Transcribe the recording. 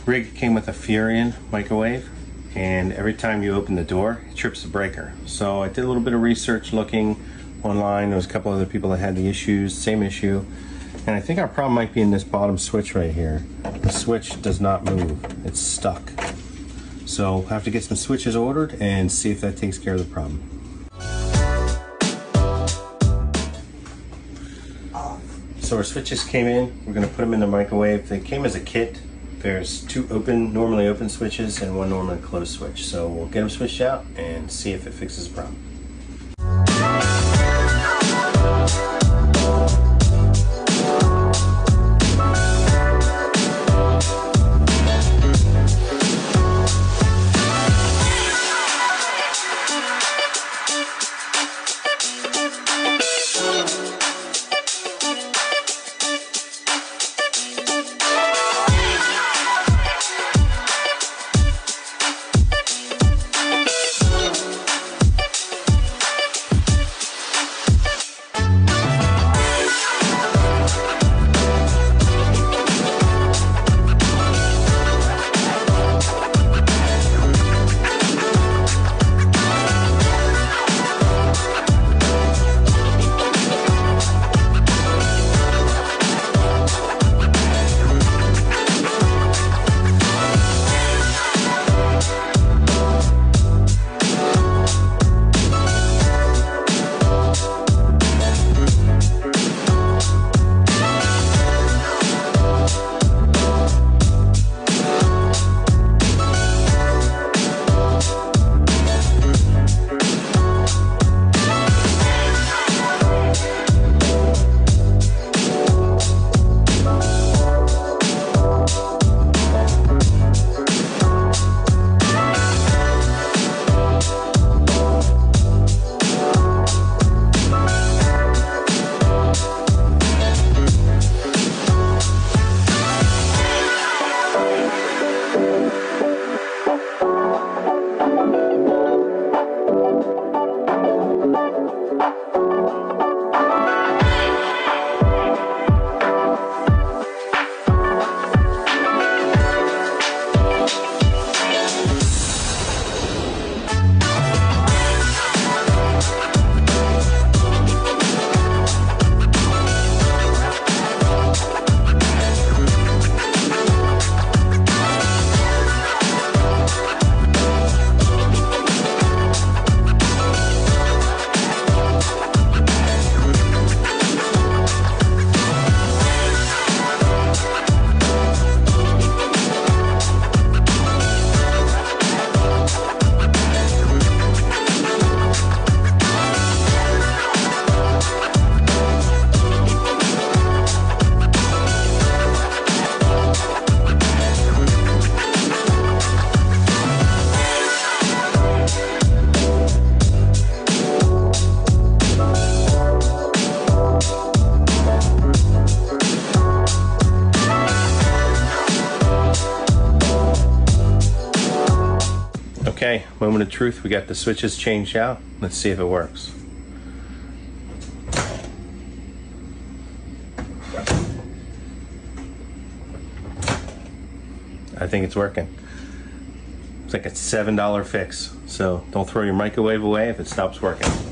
rig came with a Furrion microwave, and every time you open the door, it trips the breaker. So I did a little bit of research looking online. There was a couple other people that had the issues, same issue. And I think our problem might be in this bottom switch right here. The switch does not move, it's stuck. So we'll have to get some switches ordered and see if that takes care of the problem. So our switches came in, we're gonna put them in the microwave. They came as a kit. There's two normally open switches and one normally closed switch. So we'll get them switched out and see if it fixes the problem. Okay, moment of truth, we got the switches changed out. Let's see if it works. I think it's working. It's like a $7 fix, so don't throw your microwave away if it stops working.